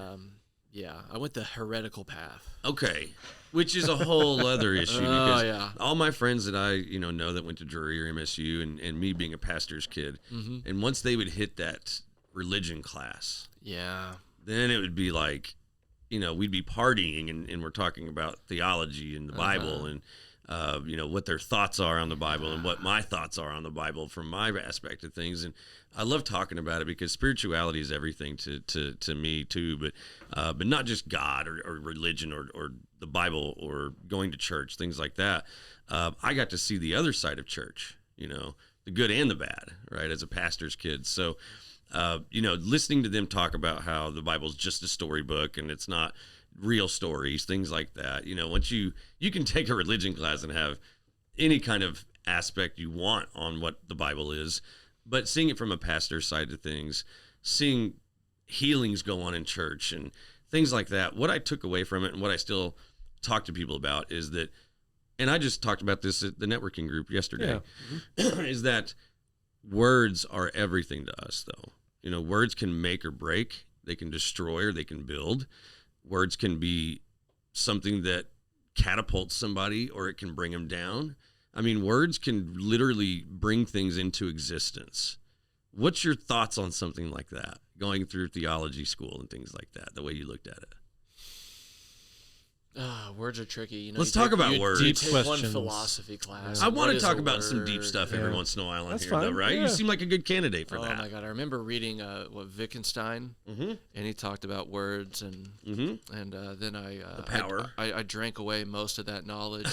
yeah, I went the heretical path. Okay. Which is a whole other issue Oh, because yeah. all my friends that I know that went to Drury or MSU and me being a pastor's kid, and once they would hit that religion class, Yeah. then it would be like, we'd be partying and we're talking about theology and the Bible and what their thoughts are on the Bible and what my thoughts are on the Bible from my aspect of things. And I love talking about it because spirituality is everything to me too, but not just God or religion or the Bible or going to church, things like that. I got to see the other side of church, the good and the bad, right, as a pastor's kid. So, listening to them talk about how the Bible's just a storybook and it's not real stories, things like that. Once you can take a religion class and have any kind of aspect you want on what the Bible is, but seeing it from a pastor's side of things, seeing healings go on in church and things like that, what I took away from it and what I still talk to people about is that, and I just talked about this at the networking group yesterday, is that words are everything to us though. Words can make or break, they can destroy or they can build. Words can be something that catapults somebody or it can bring them down. I mean, words can literally bring things into existence. What's your thoughts on something like that, going through theology school and things like that, the way you looked at it? Words are tricky. Let's talk about words. You Deep take one questions. philosophy class. I and want what to is talk a about some deep word? stuff every once in a while on That's here, though, fine. right? Yeah. You seem like a good candidate for Oh that. my God, I remember reading Wittgenstein, and he talked about words, and then The power. I drank away most of that knowledge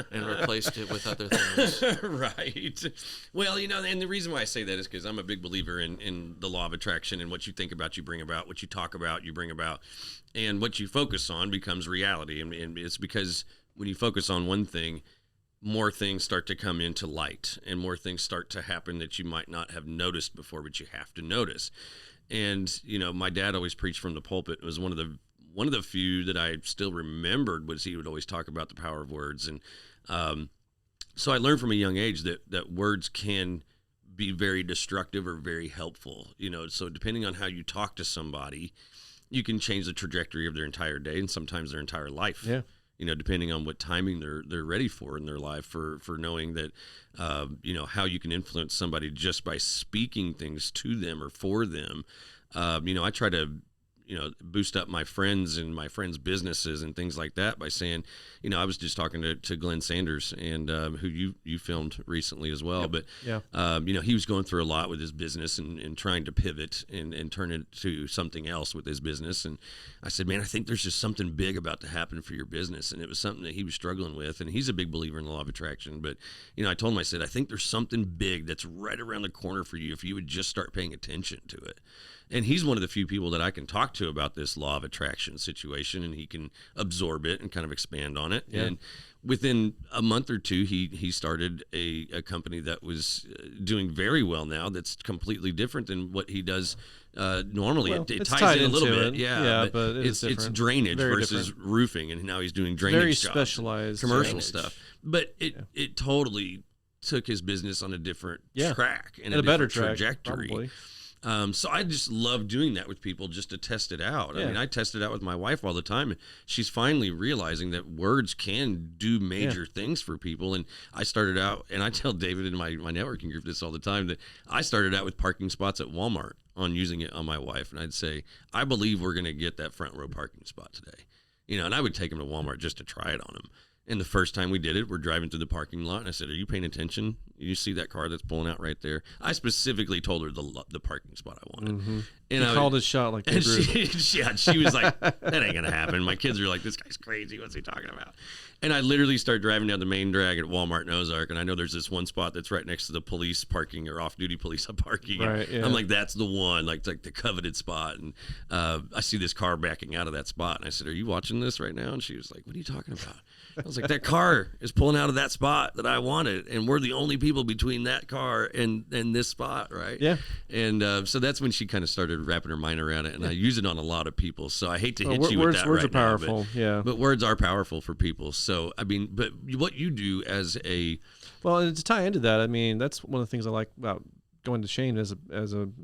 and replaced it with other things. Right. Well, and the reason why I say that is because I'm a big believer in the law of attraction, and what you think about, you bring about, what you talk about, you bring about, and what you focus on becomes reality. And it's because when you focus on one thing, more things start to come into light and more things start to happen that you might not have noticed before, but you have to notice. And, my dad always preached from the pulpit. It was one of the few that I still remembered was he would always talk about the power of words. And, so I learned from a young age that words can be very destructive or very helpful, so depending on how you talk to somebody, you can change the trajectory of their entire day and sometimes their entire life. Yeah. Depending on what timing they're ready for in their life, for knowing that, how you can influence somebody just by speaking things to them or for them. I try to boost up my friends and my friends' businesses and things like that by saying, I was just talking to Glenn Sanders and who you filmed recently as well. Yep. But, he was going through a lot with his business and trying to pivot and turn it to something else with his business. And I said, man, I think there's just something big about to happen for your business. And it was something that he was struggling with. And he's a big believer in the law of attraction. But, I told him, I said, I think there's something big that's right around the corner for you if you would just start paying attention to it. And he's one of the few people that I can talk to about this law of attraction situation, and he can absorb it and kind of expand on it. Yeah. And within a month or two, he started a company that was doing very well now. That's completely different than what he does normally. Well, it ties in a little bit, but it's drainage very versus different. Roofing, and now he's doing drainage very jobs, specialized commercial drainage stuff. But it totally took his business on a different track and a better trajectory. Probably. So I just love doing that with people just to test it out. I mean, I test it out with my wife all the time. She's finally realizing that words can do major things for people. And I started out, and I tell David in my networking group this all the time, that I started out with parking spots at Walmart on using it on my wife. And I'd say, I believe we're going to get that front row parking spot today. And I would take him to Walmart just to try it on him. And the first time we did it, we're driving through the parking lot, and I said, are you paying attention? You see that car that's pulling out right there? I specifically told her the parking spot I wanted. Mm-hmm. And he called his shot like and she was like, that ain't going to happen. My kids are like, this guy's crazy. What's he talking about? And I literally started driving down the main drag at Walmart in Ozark, and I know there's this one spot that's right next to the police parking or off-duty police parking. Right, yeah. I'm like, that's the one, like the coveted spot. And I see this car backing out of that spot, and I said, are you watching this right now? And she was like, what are you talking about? I was like, that car is pulling out of that spot that I wanted, and we're the only people between that car and this spot, right? Yeah. And so that's when she kind of started wrapping her mind around it, and I use it on a lot to people. So I hate to hit you with that words right are powerful, now, but words are powerful for people. So, I mean, but what you do as a... Well, and to tie into that, I mean, that's one of the things I like about going to Shayne as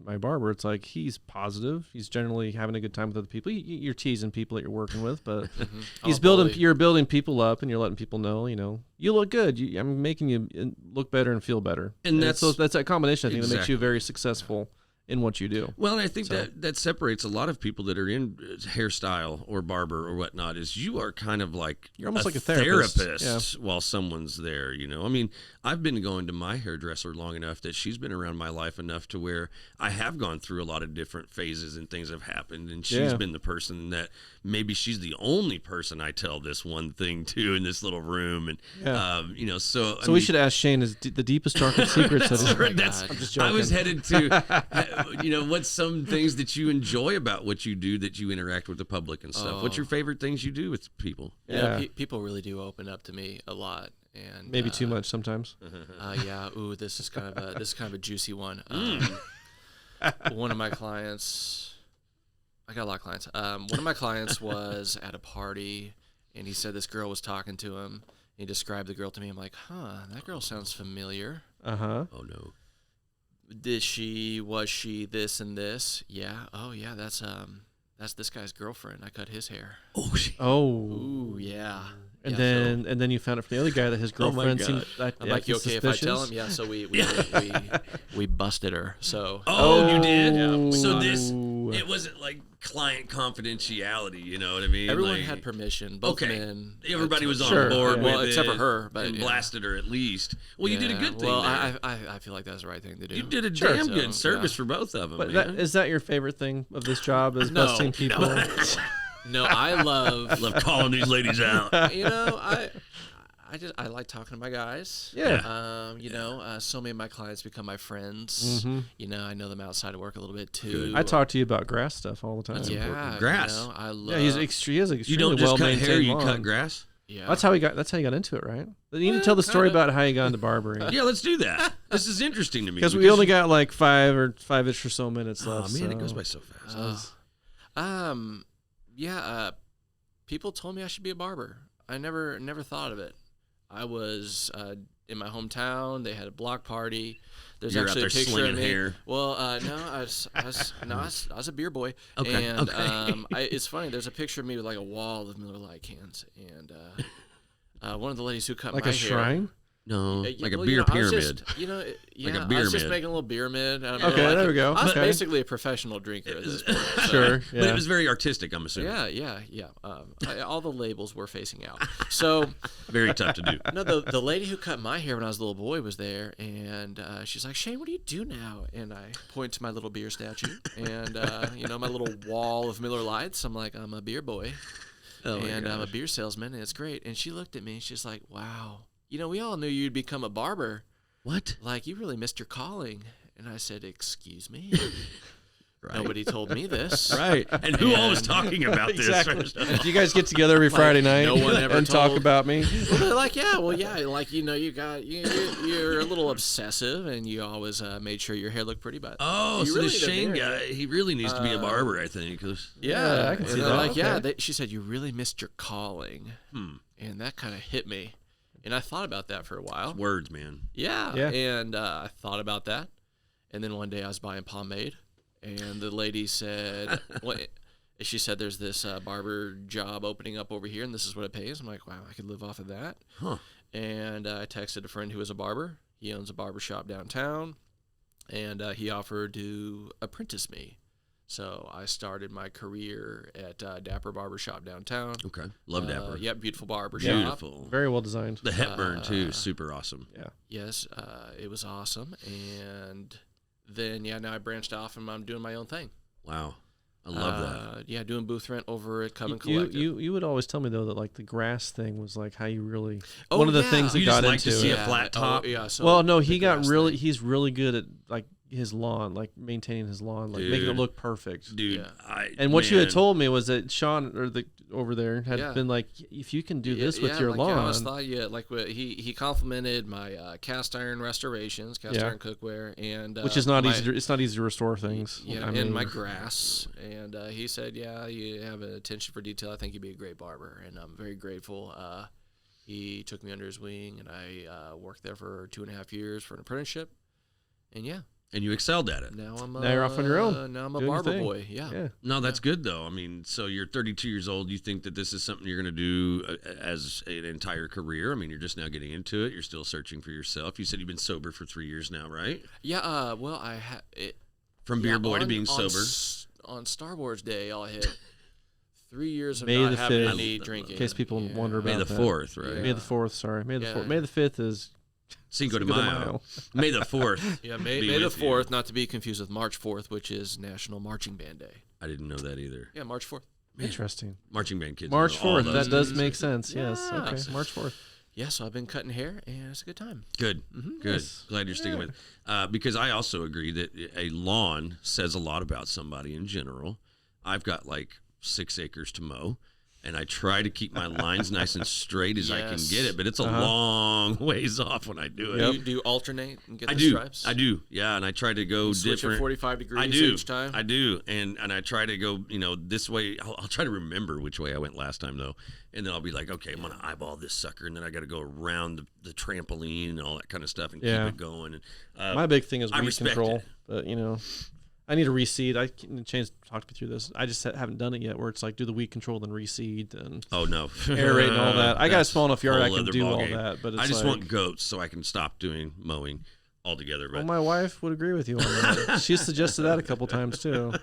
my barber. It's like he's positive. He's generally having a good time with other people. You're teasing people that you're working with, but you're building people up, and you're letting people know, you look good. I'm making you look better and feel better. And that's that combination, I think, that makes you very successful in what you do. Well, and I think that separates a lot of people that are in hairstyle or barber or whatnot, is you are kind of like you're almost like a therapist while someone's there, I mean, I've been going to my hairdresser long enough that she's been around my life enough to where I have gone through a lot of different phases and things have happened, and she's been the person that maybe she's the only person I tell this one thing to in this little room, and so we should ask Shayne the deepest darkest secrets. I'm just joking. I was headed to what's some things that you enjoy about what you do, that you interact with the public and stuff. What's your favorite things you do with people? People really do open up to me a lot, and maybe too much sometimes. This is kind of a juicy one. One of my clients, I got a lot of clients. One of my clients was at a party, and he said this girl was talking to him. He described the girl to me. I'm like, that girl sounds familiar. Oh no. Was she this and this? Yeah. Oh yeah, that's this guy's girlfriend. I cut his hair. Oh. Yeah. And then you found it from the other guy that his girlfriend seemed like. I'm like, you okay suspicious? if I tell him? Yeah. So we busted her. So. You did. Yeah. So it wasn't like client confidentiality. You know what I mean? Everyone had permission. Both men. Everybody was on board with it. Except for her, but blasted her at least. Well, you did a good thing. Well, I feel like that's the right thing to do. You did a damn good service for both of them. But is that your favorite thing of this job? Is busting people? No, I love calling these ladies out. I like talking to my guys. Yeah. So many of my clients become my friends. Mm-hmm. I know them outside of work a little bit too. Good. I talk to you about grass stuff all the time. That's important. Grass. I love. Yeah, he has an extremely you don't just cut hair, you lawn. cut grass. Yeah. That's how he got into it, right? You need to tell the story about how you got into barbering. Yeah, let's do that. This is interesting to me because we only got like 5-ish or so minutes left. Oh man, it goes by so fast. People told me I should be a barber. I never thought of it. I was in my hometown. They had a block party. There's You're actually out there a picture slinging of me. Hair. Well, no, I was a beer boy. Okay. And it's funny. There's a picture of me with like a wall of Miller Lite cans, and one of the ladies who cut like my a hair. shrine. No, Yeah, like a well, beer I was pyramid. just, like a I beer was just mid. making a little beer mid. Okay, there we go. I was Okay. basically a professional drinker at this point. So. Sure. But it was very artistic, I'm assuming. Yeah. All the labels were facing out. So Very tough to do. no, the lady who cut my hair when I was a little boy was there, and she's like, Shayne, what do you do now? And I point to my little beer statue, and my little wall of Miller Lights. I'm like, I'm a beer boy, and I'm a beer salesman, and it's great. And she looked at me, and she's like, wow, we all knew you'd become a barber. What? Like, you really missed your calling. And I said, excuse me? Right. Nobody told me this. Right. And who all was talking about this? Exactly. Do you guys get together every Friday night no one ever and talk told- about me? Well, they're like, yeah, like, you're a little obsessive, and you always made sure your hair looked pretty, but Oh, you so really this did Shayne hair. guy, he really needs to be a barber, I think. Yeah, I can and see they're that. like, Okay. yeah, she said, you really missed your calling. And that kind of hit me. And I thought about that for a while. Words, man. Yeah. Yeah. And I thought about that. And then one day I was buying pomade, and the lady said, she said, there's this barber job opening up over here, and this is what it pays. I'm like, wow, I could live off of that. Huh. And I texted a friend who was a barber. He owns a barber shop downtown, and he offered to apprentice me. So I started my career at Dapper Barber Shop downtown. Okay. Love Dapper. Yeah, beautiful barber Beautiful. shop. Very well designed. The Hepburn, too. Super awesome. Yeah. Yes, it was awesome. And then, now I branched off and I'm doing my own thing. Wow. I love that. Yeah, doing booth rent over at Coven You, Collective. you would always tell me though that like the grass thing was like how you really Oh, one of the yeah. things that You got just like into to see it. a flat top? yeah. So Well, no, the he got grass really. thing. He's really good at like his lawn, like maintaining his lawn, like making it Dude. look perfect. Dude, Yeah. And what you had man. told me was that Sean or the over there had Yeah. been like, if you can do this with your I lawn, always thought, he complimented my cast iron restorations, cast iron cookware, and which is not my, easy. It's not easy to restore things. Yeah, I and mean, my grass. And he said, yeah, you have an attention for detail. I think you'd be a great barber, and I'm very grateful. He took me under his wing, and I worked there for 2.5 years for an apprenticeship. And And you excelled at it. now Now you're off on your own, Now I'm a doing your barber thing. boy. Yeah. yeah. No, that's good, though. I mean, so you're 32 years old. You think that this is something you're going to do as an entire career? I mean, you're just now getting into it. You're still searching for yourself. You said you've been sober for 3 years now, right? Yeah. Well, I had it. From beer boy to being sober. On Star Wars Day, I'll hit 3 years of May not the having 5th. any drinking. In case people wonder about May the that. 4th, right? May the 4th. Sorry, May the Yeah. 4th. May the 5th is Cinco de Cinco de Mayo. Mayo. May the 4th. Yeah, May be the with you. 4th, not to be confused with March 4th, which is National Marching Band Day. I didn't know that either. Yeah, March 4th. Interesting. Marching band kids. March know all 4th. those That does things. make sense. Yes. Yeah. Okay. March 4th. Yeah, so I've been cutting hair, and it's a good time. Good. Good. Nice. Glad you're sticking with it. Because I also agree that a lawn says a lot about somebody in general. I've got like 6 acres to mow, and I try to keep my lines nice and straight as I can Yes. get it, but it's a long ways off when I do it. Do you alternate and get I the do. stripes? I do. Yeah, and I try to go Switch different. at 45 degrees I do. each time? I do. And I try to go, this way. I'll try to remember which way I went last time, though. And then I'll be like, okay, I'm going to eyeball this sucker. And then I got to go around the trampoline and all that kind of stuff and Yeah. keep it going. And, My big thing is I weed respect control, it. but I need to reseed. Chance talked me through this. I just haven't done it yet. Where it's like do the weed control, then reseed, and oh, no. aerate and all that. I got a That's small enough yard I whole can other do all ballgame. that. But it's I just like, want goats so I can stop doing mowing altogether. But well, my wife would agree with you on that. She suggested that a couple times too.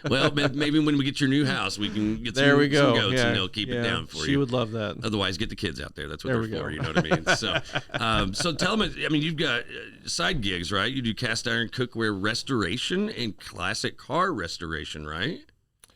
well, maybe when we get your new house, we can get There we go. some goats Yeah, and they'll keep it down for you. She would love that. Otherwise, get the kids out there. That's what There they're we for. go. You know what I mean? So tell them. I mean, you've got side gigs, right? You do cast iron cookware restoration and classic car restoration, right?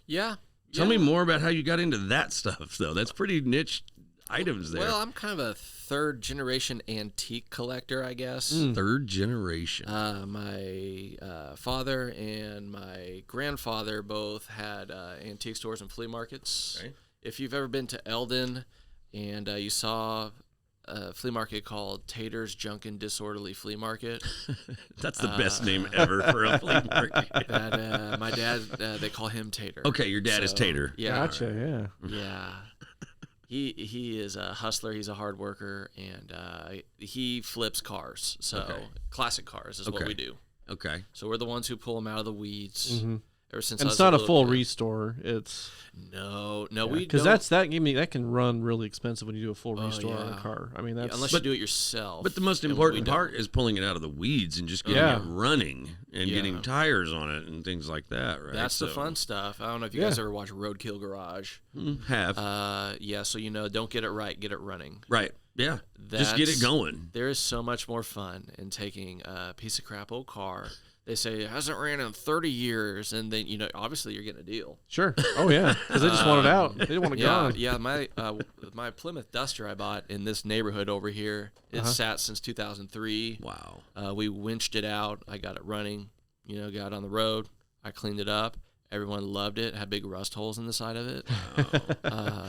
Yeah. Tell me more about how you got into that stuff, though. That's pretty niche items there. Well, I'm kind of a third-generation antique collector, I guess. Third generation. My father and my grandfather both had antique stores and flea markets. Okay. If you've ever been to Eldon and you saw a flea market called Tater's Junkin' Disorderly Flea Market, That's the best name ever for a flea market. that my dad, they call him Tater. Okay, your dad is So, Tater. Yeah. Gotcha. Yeah. Yeah. He is a hustler. He's a hard worker, and he flips cars. So Okay. classic cars is what Okay. we do. Okay. So we're the ones who pull them out of the weeds, Mm-hmm. ever since. And I it's was not a little full kid. restore. It's no, because that can run really expensive when you do a full restore on a yeah. car. I mean, that's unless you do it yourself. But the most and important we part don't. is pulling it out of the weeds and just getting it running and getting tires on it and things like that, right? That's the fun stuff. I don't know if you guys ever watch Roadkill Garage. Have. Yeah, so don't get it right, get it running. Right. Yeah. Just get it going. There is so much more fun in taking a piece of crap old car. They say it hasn't ran in 30 years, and then obviously you're getting a deal. Sure. Oh yeah, because they just want it out. They didn't want it gone. Yeah. My Plymouth Duster I bought in this neighborhood over here. It sat since 2003. Wow. We winched it out. I got it running. Got on the road. I cleaned it up. Everyone loved it. It had big rust holes in the side of it.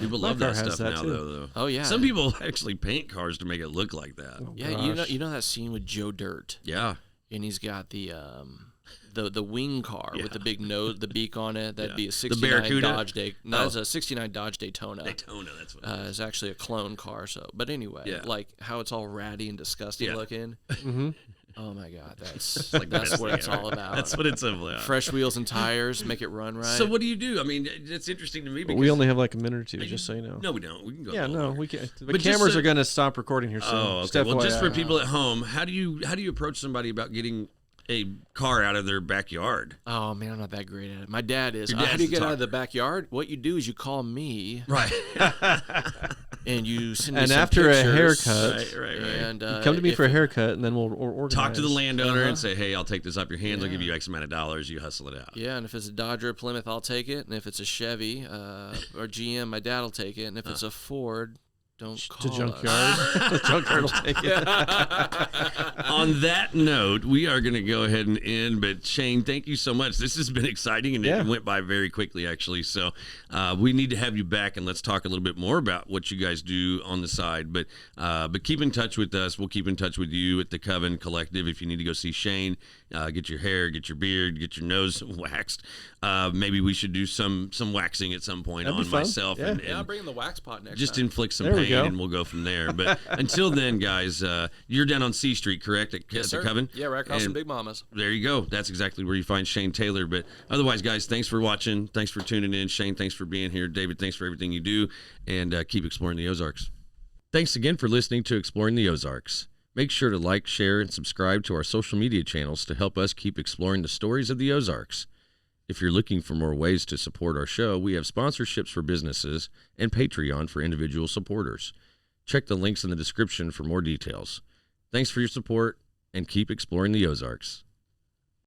People love that stuff now, though. Oh yeah. Some people actually paint cars to make it look like that. Oh, yeah, gosh. you know that scene with Joe Dirt. Yeah. And he's got the wing car with the big nose, the beak on it. That'd be a The 69 Barracuda? Dodge No, it's a 69 Dodge Daytona. Daytona, that's what It's actually a clone car. But anyway, like how it's all ratty and disgusting looking. Mm-hmm. Oh my God, that's what it's all about. That's what it's about. Fresh wheels and tires, make it run right. So what do you do? I mean, it's interesting to me because We only have like a minute or two, just so you know. No, we don't. We can go. Yeah, a little no, longer. we can't. The But just cameras so- are going to stop recording here soon. Oh, okay. Well, just for people at home, how do you approach somebody about getting a car out of their backyard? Oh man, I'm not that great at it. My dad is. Your dad's How do you the get out of talker. the backyard? What you do is you call me, Right. and you send me And some after a pictures, haircut, right. and You come to me if for a it- haircut, and then we'll organize. Talk to the landowner and say, "Hey, I'll take this off your hands. I'll give you X amount of dollars. You hustle it out." Yeah, and if it's a Dodge or a Plymouth, I'll take it. And if it's a Chevy or GM, my dad will take it. And if it's a Ford, don't call to junkyard. us. The junkyard will take it. On that note, we are going to go ahead and end. But Shayne, thank you so much. This has been exciting, and it went by very quickly, actually. So we need to have you back, and let's talk a little bit more about what you guys do on the side. But keep in touch with us. We'll keep in touch with you at the Coven Collective. If you need to go see Shayne, get your hair, get your beard, get your nose waxed. Maybe we should do some waxing at some point That'd be on fun. myself. Yeah. And, Yeah, I'll bring in the wax pot next just time. inflict some There we pain, go. and we'll go from there. But until then, guys, you're down on C Street, correct? At Yes, the sir. Coven? Yeah, right across from And Big Mama's. there you go. That's exactly where you find Shayne Taylor. But otherwise, guys, thanks for watching. Thanks for tuning in. Shayne, thanks for being here. David, thanks for everything you do. And keep exploring the Ozarks. Thanks again for listening to Exploring the Ozarks. Make sure to like, share, and subscribe to our social media channels to help us keep exploring the stories of the Ozarks. If you're looking for more ways to support our show, we have sponsorships for businesses and Patreon for individual supporters. Check the links in the description for more details. Thanks for your support, and keep exploring the Ozarks.